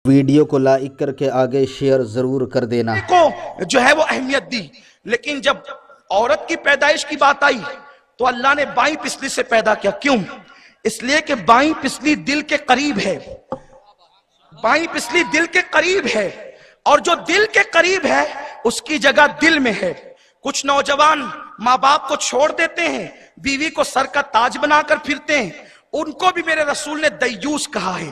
Video کو like کر کے آگے شیئر ضرور کر دینا کو جو ہے وہ اہمیت دی، لیکن جب عورت کی پیدائش کی بات آئی تو اللہ نے بائیں پسلی سے پیدا کیا۔ کیوں؟ اس لیے کہ بائیں پسلی دل کے قریب ہے، بائیں پسلی دل کے قریب ہے، اور جو دل کے قریب ہے اس کی جگہ دل میں ہے۔ کچھ نوجوان ماں باپ کو چھوڑ دیتے ہیں، بیوی کو سر کا تاج بنا کر پھرتے ہیں، ان کو بھی میرے رسول نے دیوس کہا ہے،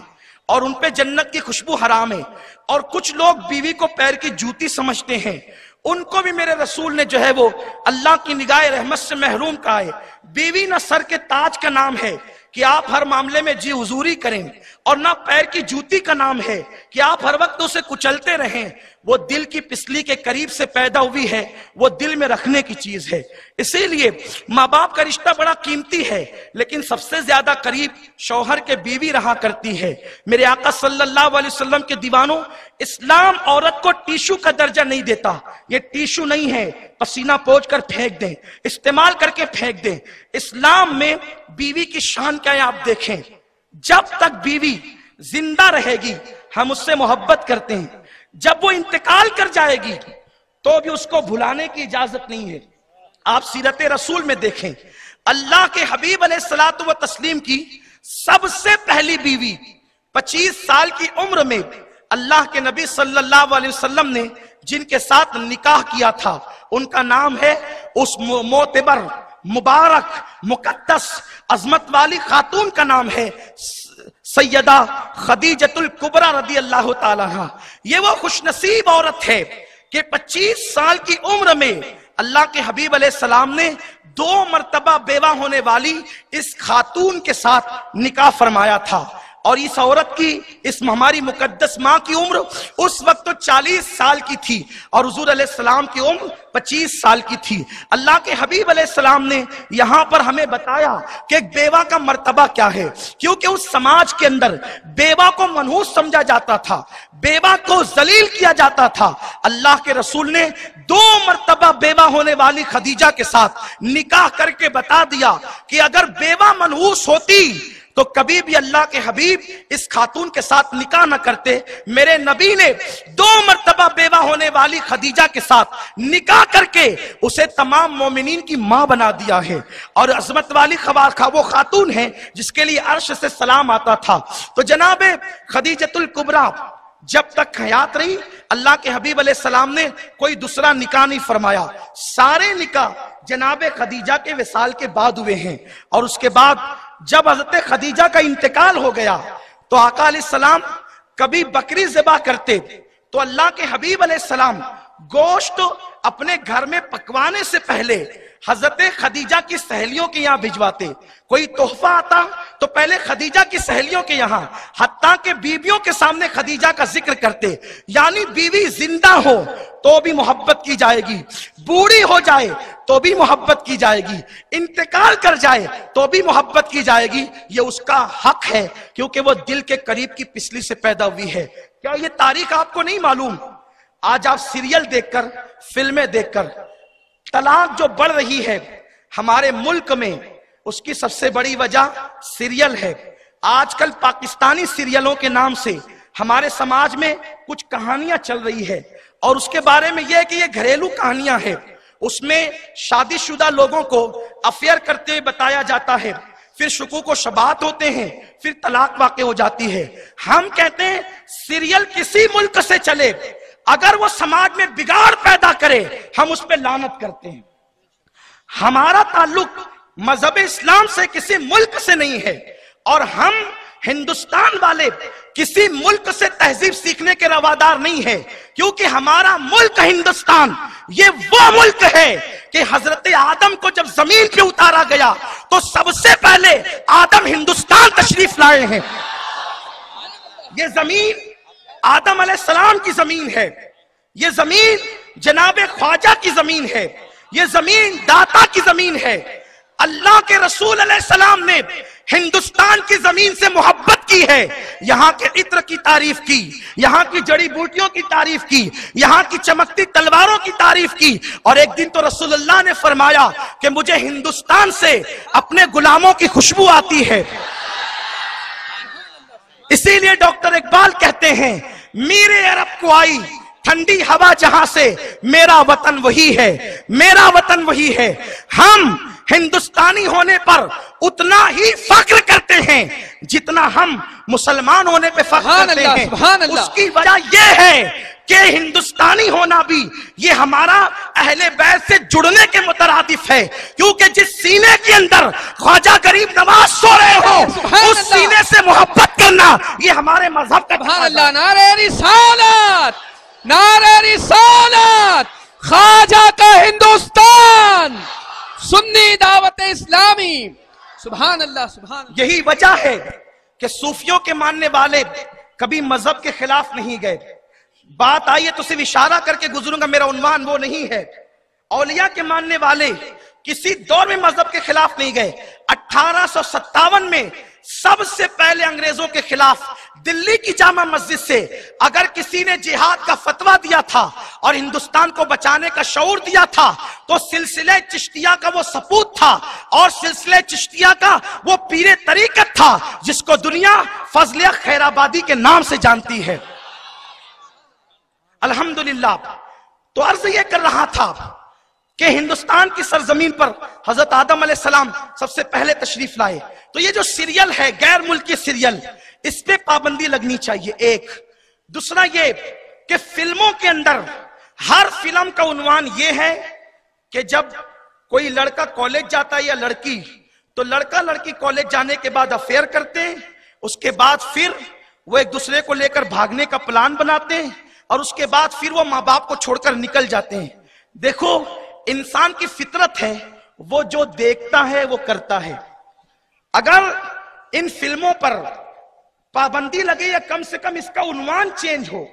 اور ان پہ جنت کی خوشبو حرام ہے۔ اور کچھ لوگ بیوی کو پیر کی جوتی سمجھتے ہیں، ان کو بھی میرے رسول نے جو ہے وہ اللہ کی نگاہ رحمت سے محروم کہا ہے۔ بیوی نہ سر کے تاج کا نام ہے کہ آپ ہر معاملے میں جی حضوری کریں، اور نہ پیر کی جوتی کا نام ہے کہ آپ ہر وقت اسے کچلتے رہیں۔ وہ دل کی پسلی کے قریب سے پیدا ہوئی ہے، وہ دل میں رکھنے کی چیز ہے۔ اسی لیے ماں باپ کا رشتہ بڑا قیمتی ہے، لیکن سب سے زیادہ قریب شوہر کے بیوی رہا کرتی ہے۔ میرے آقا صلی اللہ علیہ وسلم کے دیوانوں، اسلام عورت کو ٹیشو کا درجہ نہیں دیتا۔ یہ ٹیشو نہیں ہے پسینہ پوچھ کر پھینک دیں، استعمال کر کے پھینک دیں۔ اسلام میں بیوی کی شان کیا ہے آپ دیکھیں۔ جب تک بیوی زندہ رہے گی ہم اس سے محبت کرتے ہیں، جب وہ انتقال کر جائے گی تو بھی اس کو بھلانے کی اجازت نہیں ہے۔ آپ سیرت رسول میں دیکھیں، اللہ کے حبیب علیہ الصلوۃ والتسلیم کی سب سے پہلی بیوی 25 سال کی عمر میں اللہ کے نبی صلی اللہ علیہ وسلم نے جن کے ساتھ نکاح کیا تھا، ان کا نام ہے، اس معتبر مبارک مقدس عظمت والی خاتون کا نام ہے سیدہ خدیجۃ الکبریٰ رضی اللہ تعالیٰ عنہا۔ یہ وہ خوش نصیب عورت ہے کہ 25 سال کی عمر میں اللہ کے حبیب علیہ السلام نے 2 مرتبہ بیوہ ہونے والی اس خاتون کے ساتھ نکاح فرمایا تھا۔ اور اس عورت کی، اس ہماری مقدس ماں کی عمر اس وقت تو 40 سال کی تھی، اور حضور علیہ السلام کی عمر 25 سال کی تھی۔ اللہ کے حبیب علیہ السلام نے یہاں پر ہمیں بتایا کہ ایک بیوہ کا مرتبہ کیا ہے، کیونکہ اس سماج کے اندر بیوہ کو منحوس سمجھا جاتا تھا، بیوہ کو ذلیل کیا جاتا تھا۔ اللہ کے رسول نے 2 مرتبہ بیوہ ہونے والی خدیجہ کے ساتھ نکاح کر کے بتا دیا کہ اگر بیوہ منحوس ہوتی تو کبھی بھی اللہ کے حبیب اس خاتون کے ساتھ نکاح نہ کرتے۔ میرے نبی نے 2 مرتبہ بیوہ ہونے والی خدیجہ کے ساتھ نکاح کر کے اسے تمام مومنین کی ماں بنا دیا ہے، اور عظمت والی وہ خاتون ہے جس کے لیے عرش سے سلام آتا تھا۔ تو جناب خدیجۃ الکبریٰ جب تک حیات رہی، اللہ کے حبیب علیہ السلام نے کوئی دوسرا نکاح نہیں فرمایا۔ سارے نکاح جناب خدیجہ کے وصال کے بعد ہوئے ہیں، اور اس کے بعد جب حضرت خدیجہ کا انتقال ہو گیا تو آقا علیہ السلام کبھی بکری ذبح کرتے تو اللہ کے حبیب علیہ السلام گوشت اپنے گھر میں پکوانے سے پہلے حضرت خدیجہ کی سہیلیوں کے یہاں بھجواتے۔ کوئی تحفہ آتا تو پہلے خدیجہ کی سہیلیوں کے یہاں، حتیٰ کہ بیویوں کے سامنے خدیجہ کا ذکر کرتے، یعنی بیوی زندہ ہو تو بھی محبت کی جائے گی، بوڑھی ہو جائے تو بھی محبت کی جائے گی، انتقال کر جائے تو بھی محبت کی جائے گی۔ یہ اس کا حق ہے، کیونکہ وہ دل کے قریب کی پسلی سے پیدا ہوئی ہے۔ کیا یہ تاریخ آپ کو نہیں معلوم؟ آج آپ سیریل دیکھ کر، فلمیں دیکھ کر، طلاق جو بڑھ رہی ہے ہمارے ملک میں، اس کی سب سے بڑی وجہ سیریل ہے۔ آج کل پاکستانی سیریلوں کے نام سے ہمارے سماج میں کچھ کہانیاں چل رہی ہے، اور اس کے بارے میں یہ ہے کہ یہ گھریلو کہانیاں ہیں۔ اس میں شادی شدہ لوگوں کو افیئر کرتے ہوئے بتایا جاتا ہے، پھر شکوک و شبہات ہوتے ہیں، پھر طلاق واقع ہو جاتی ہے۔ ہم کہتے ہیں سیریل کسی ملک سے چلے، اگر وہ سماج میں بگاڑ پیدا کرے ہم اس پہ لعنت کرتے ہیں۔ ہمارا تعلق مذہب اسلام سے کسی ملک سے نہیں ہے، اور ہم ہندوستان والے کسی ملک سے تہذیب سیکھنے کے روادار نہیں ہے، کیونکہ ہمارا ملک ہندوستان یہ وہ ملک ہے کہ حضرت آدم کو جب زمین پہ اتارا گیا تو سب سے پہلے آدم ہندوستان تشریف لائے ہیں۔ یہ زمین آدم علیہ السلام کی زمین ہے، یہ زمین جناب خواجہ کی زمین ہے، یہ زمین داتا کی زمین ہے۔ اللہ کے رسول علیہ السلام نے ہندوستان کی زمین سے محبت کی ہے، یہاں کے عطر کی تعریف کی، یہاں کی جڑی بوٹیوں کی تعریف کی، یہاں کی چمکتی تلواروں کی تعریف کی، اور ایک دن تو رسول اللہ نے فرمایا کہ مجھے ہندوستان سے اپنے غلاموں کی خوشبو آتی ہے۔ اسی لیے ڈاکٹر اقبال کہتے ہیں میرے عرب کو آئی ٹھنڈی ہوا جہاں سے، میرا وطن وہی ہے، میرا وطن وہی ہے۔ ہم ہندوستانی ہونے پر اتنا ہی فخر کرتے ہیں جتنا ہم مسلمان ہونے پہ فخر کرتے ہیں۔ سبحان اللہ۔ اس کی وجہ یہ ہے کہ ہندوستانی ہونا بھی یہ ہمارا اہل بیت سے جڑنے کے مترادف ہے، کیونکہ جس سینے کے اندر خواجہ غریب نواز سو رہے ہو اس سینے سے محبت کرنا یہ ہمارے مذہب کا سبحان اللہ۔ نعرہ رسالت، نعرہ رسالت، خواجہ کا ہندوستان، سنی دعوت اسلامی۔ سبحان اللہ، سبحان اللہ۔ یہی وجہ ہے کہ صوفیوں کے ماننے والے کبھی مذہب کے خلاف نہیں گئے۔ بات آئیے تو صرف اشارہ کر کے گزروں گا، میرا عنوان وہ نہیں ہے۔ اولیاء کے ماننے والے کسی دور میں مذہب کے خلاف نہیں گئے۔ 1857 میں سب سے پہلے انگریزوں کے خلاف دلی کی جامع مسجد سے اگر کسی نے جہاد کا فتویٰ دیا تھا اور ہندوستان کو بچانے کا شعور دیا تھا تو سلسلہ چشتیہ کا وہ سپوت تھا، اور سلسلہ چشتیہ کا وہ پیر طریقت تھا جس کو دنیا فضل خیرآبادی کے نام سے جانتی ہے۔ الحمدللہ۔ تو عرض یہ کر رہا تھا کہ ہندوستان کی سرزمین پر حضرت آدم علیہ السلام سب سے پہلے تشریف لائے، تو یہ جو سیریل ہے غیر ملکی سیریل، اس پہ پابندی لگنی چاہیے۔ ایک دوسرا یہ کہ فلموں کے اندر ہر فلم کا عنوان یہ ہے کہ جب کوئی لڑکا کالج جاتا ہے یا لڑکی، تو لڑکا لڑکی کالج جانے کے بعد افیئر کرتے ہیں، اس کے بعد پھر وہ ایک دوسرے کو لے کر بھاگنے کا پلان بناتے ہیں، اور اس کے بعد پھر وہ ماں باپ کو چھوڑ کر نکل جاتے ہیں۔ دیکھو انسان کی فطرت ہے، وہ جو دیکھتا ہے وہ کرتا ہے۔ اگر ان فلموں پر پابندی لگے یا کم سے کم اس کا عنوان چینج ہو،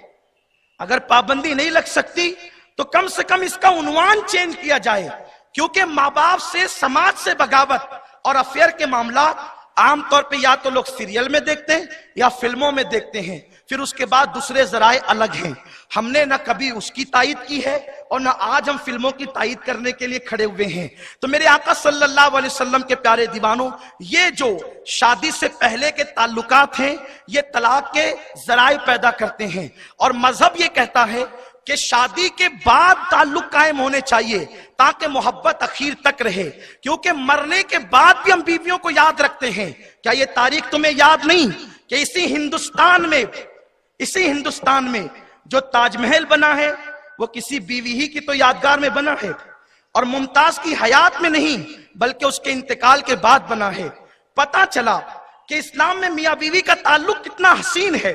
اگر پابندی نہیں لگ سکتی تو کم سے کم اس کا عنوان چینج کیا جائے، کیونکہ ماں باپ سے، سماج سے بغاوت اور افیئر کے معاملات عام طور پہ یا تو لوگ سیریل میں دیکھتے ہیں یا فلموں میں دیکھتے ہیں، پھر اس کے بعد دوسرے ذرائع الگ ہیں۔ ہم نے نہ کبھی اس کی تائید کی ہے اور نہ آج ہم فلموں کی تائید کرنے کے لیے کھڑے ہوئے ہیں۔ تو میرے آقا صلی اللہ علیہ وسلم کے پیارے دیوانوں، یہ جو شادی سے پہلے کے تعلقات ہیں یہ طلاق کے ذرائع پیدا کرتے ہیں، اور مذہب یہ کہتا ہے کہ شادی کے بعد تعلق قائم ہونے چاہیے تاکہ محبت اخیر تک رہے، کیونکہ مرنے کے بعد بھی ہم بیویوں کو یاد رکھتے ہیں۔ کیا یہ تاریخ تمہیں یاد نہیں کہ اسی ہندوستان میں جو تاج محل بنا ہے وہ کسی بیوی ہی کی تو یادگار میں بنا ہے، اور ممتاز کی حیات میں نہیں بلکہ اس کے انتقال کے بعد بنا ہے۔ پتہ چلا کہ اسلام میں میاں بیوی کا تعلق کتنا حسین ہے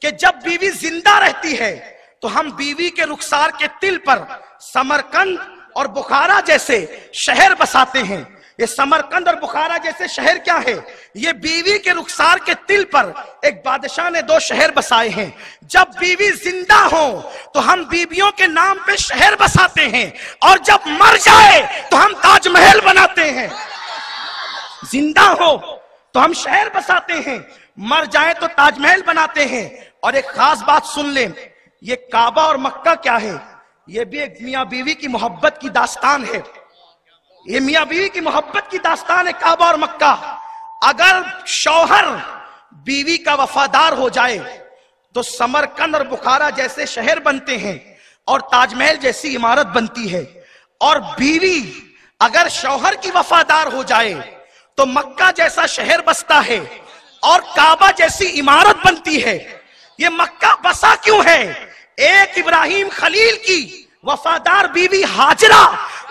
کہ جب بیوی زندہ رہتی ہے تو ہم بیوی کے رخسار کے تل پر سمرقند اور بخارا جیسے شہر بساتے ہیں۔ یہ سمرقند اور بخارا جیسے شہر کیا ہے؟ یہ بیوی کے رخسار کے تل پر ایک بادشاہ نے 2 شہر بسائے ہیں۔ جب بیوی زندہ ہو تو ہم بیویوں کے نام پہ شہر بساتے ہیں، اور جب مر جائے تو ہم تاج محل بناتے ہیں۔ زندہ ہو تو ہم شہر بساتے ہیں، مر جائے تو تاج محل بناتے ہیں۔ اور ایک خاص بات سن لیں، یہ کعبہ اور مکہ کیا ہے؟ یہ بھی ایک میاں بیوی کی محبت کی داستان ہے۔ یہ میاں بیوی کی محبت کی داستان ہے کعبہ اور مکہ۔ اگر شوہر بیوی کا وفادار ہو جائے تو سمرقند اور بخارا جیسے شہر بنتے ہیں اور تاج محل جیسی عمارت بنتی ہے، اور بیوی اگر شوہر کی وفادار ہو جائے تو مکہ جیسا شہر بستا ہے اور کعبہ جیسی عمارت بنتی ہے۔ یہ مکہ بسا کیوں ہے؟ ایک ابراہیم خلیل کی وفادار بیوی ہاجرہ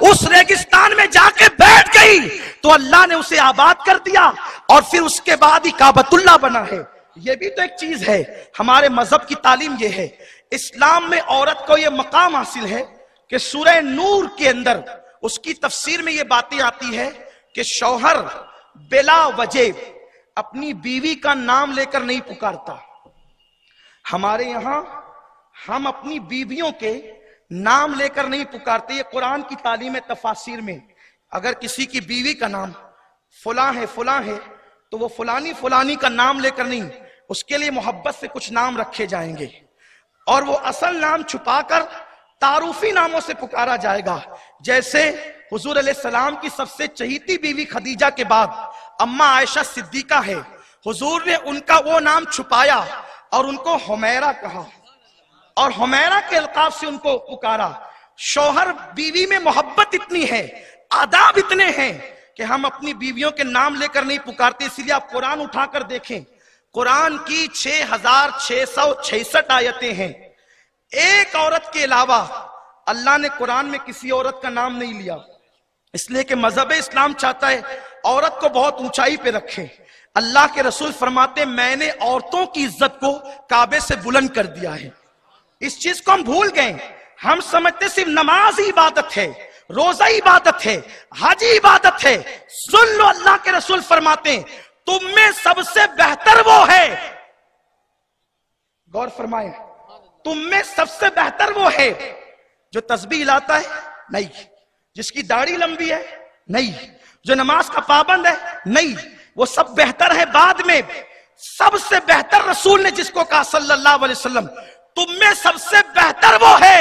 اس ریگستان میں جا کے بیٹھ گئی تو اللہ نے اسے آباد کر دیا، اور پھر اس کے بعد ہی کعبۃ اللہ بنا ہے۔ یہ بھی تو ایک چیز ہے، ہمارے مذہب کی تعلیم یہ ہے۔ اسلام میں عورت کو یہ مقام حاصل ہے کہ سورہ نور کے اندر اس کی تفسیر میں یہ باتیں آتی ہے کہ شوہر بلا وجہ اپنی بیوی کا نام لے کر نہیں پکارتا۔ ہمارے یہاں ہم اپنی بیویوں کے نام لے کر نہیں پکارتے۔ یہ قرآن کی تعلیم تفاسیر میں اگر کسی کی بیوی کا نام فلاں ہے تو وہ فلانی فلانی کا نام لے کر نہیں، اس کے لیے محبت سے کچھ نام رکھے جائیں گے، اور وہ اصل نام چھپا کر تعارفی ناموں سے پکارا جائے گا۔ جیسے حضور علیہ السلام کی سب سے چہیتی بیوی خدیجہ کے بعد اماں عائشہ صدیقہ ہے، حضور نے ان کا وہ نام چھپایا اور ان کو حمیرہ کہا۔ اور حمیرہ کے القاب سے ان کو پکارا. شوہر بیوی میں محبت اتنی ہے، آداب اتنے ہیں کہ ہم اپنی بیویوں کے نام لے کر نہیں پکارتے. اسی لیے آپ قرآن اٹھا کر دیکھیں، قرآن کی 6666 آیتیں ہیں. ایک عورت کے علاوہ اللہ نے قرآن میں کسی عورت کا نام نہیں لیا، اس لیے کہ مذہب اسلام چاہتا ہے عورت کو بہت اونچائی پہ رکھے. اللہ کے رسول فرماتے میں نے عورتوں کی عزت کو کعبے سے بلند کر دیا ہے. اس چیز کو ہم بھول گئے. ہم سمجھتے صرف نماز ہی عبادت ہے، روزہ عبادت ہے، حج عبادت ہے. سن لو، اللہ کے رسول فرماتے ہیں تم میں سب سے بہتر وہ ہے، غور فرمائیں، تم میں سب سے بہتر وہ ہے جو تسبیح لاتا ہے نہیں، جس کی داڑھی لمبی ہے نہیں، جو نماز کا پابند ہے نہیں. وہ سب بہتر ہے بعد میں. سب سے بہتر رسول نے جس کو کہا صلی اللہ علیہ وسلم تم میں سب سے بہتر وہ ہے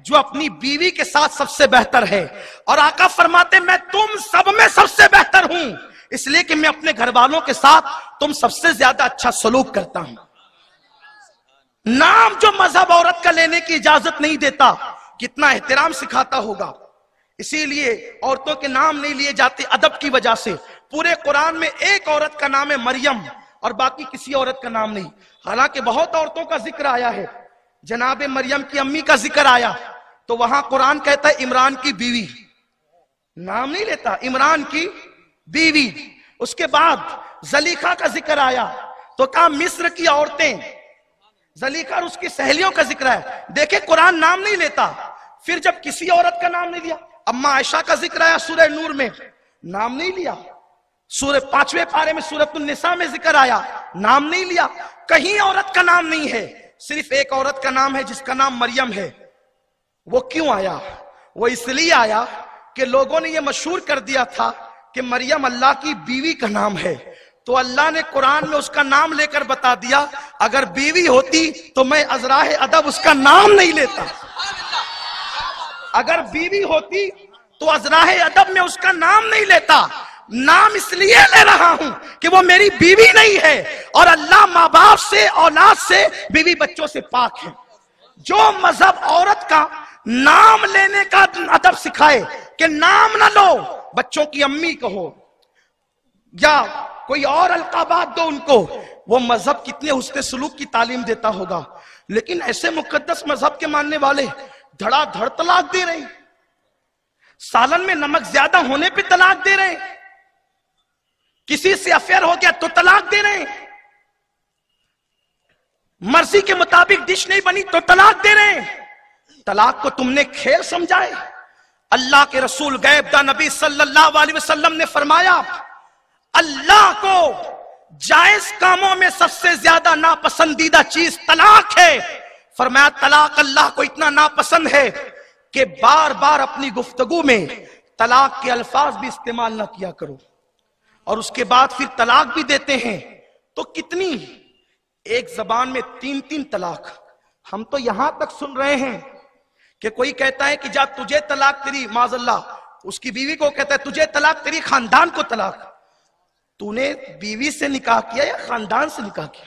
جو اپنی بیوی کے ساتھ سب سے بہتر ہے. اور آقا فرماتے میں تم سب میں سب سے بہتر ہوں، اس لیے کہ میں اپنے گھر والوں کے ساتھ تم سب سے زیادہ اچھا سلوک کرتا ہوں. نام جو مذہب عورت کا لینے کی اجازت نہیں دیتا، کتنا احترام سکھاتا ہوگا. اسی لیے عورتوں کے نام نہیں لیے جاتے ادب کی وجہ سے. پورے قرآن میں ایک عورت کا نام ہے مریم اور باقی کسی عورت کا نام نہیں. حالانکہ بہت عورتوں کا ذکر آیا ہے، جناب مریم کی امی کا ذکر آیا تو وہاں قرآن کہتا ہے عمران کی بیوی، نام نہیں لیتا، عمران کی بیوی. اس کے بعد زلیخا کا ذکر آیا تو کہا مصر کی عورتیں. زلیخا اور اس کی سہیلیوں کا ذکر ہے. دیکھیں قرآن نام نہیں لیتا. پھر جب کسی عورت کا نام نہیں لیا، اما عائشہ کا ذکر آیا سورہ نور میں، نام نہیں لیا. سورہ 5ویں پارے میں سورۃ النساء میں ذکر آیا، نام نہیں لیا. کہیں عورت کا نام نہیں ہے، صرف ایک عورت کا نام ہے جس کا نام مریم ہے. وہ کیوں آیا؟ وہ اس لیے آیا کہ لوگوں نے یہ مشہور کر دیا تھا کہ مریم اللہ کی بیوی کا نام ہے، تو اللہ نے قرآن میں اس کا نام لے کر بتا دیا اگر بیوی ہوتی تو میں ازراہ ادب اس کا نام نہیں لیتا. اگر بیوی ہوتی تو ازراہ ادب میں اس کا نام نہیں لیتا. نام اس لیے لے رہا ہوں کہ وہ میری بیوی نہیں ہے، اور اللہ ماں باپ سے، اولاد سے، بیوی بچوں سے پاک ہے. جو مذہب عورت کا نام لینے کا ادب سکھائے کہ نام نہ لو، بچوں کی امی کہو یا کوئی اور القابات دو ان کو، وہ مذہب کتنے حسن سلوک کی تعلیم دیتا ہوگا. لیکن ایسے مقدس مذہب کے ماننے والے دھڑا دھڑ طلاق دے رہے ہیں، سالن میں نمک زیادہ ہونے پہ طلاق دے رہے ہیں، کسی سے افیئر ہو گیا تو طلاق دے رہے ہیں، مرضی کے مطابق ڈش نہیں بنی تو طلاق دے رہے ہیں. طلاق کو تم نے کھیل سمجھائے. اللہ کے رسول غیب دا نبی صلی اللہ علیہ وسلم نے فرمایا اللہ کو جائز کاموں میں سب سے زیادہ ناپسندیدہ چیز طلاق ہے. فرمایا طلاق اللہ کو اتنا ناپسند ہے کہ بار بار اپنی گفتگو میں طلاق کے الفاظ بھی استعمال نہ کیا کرو. اور اس کے بعد پھر طلاق بھی دیتے ہیں تو کتنی، ایک زبان میں 3 طلاق. ہم تو یہاں تک سن رہے ہیں کہ کوئی کہتا ہے کہ جا تجھے طلاق تیری، معاذ اللہ اس کی بیوی کو کہتا ہے تجھے طلاق تیری خاندان کو طلاق. تو نے بیوی سے نکاح کیا یا خاندان سے نکاح کیا؟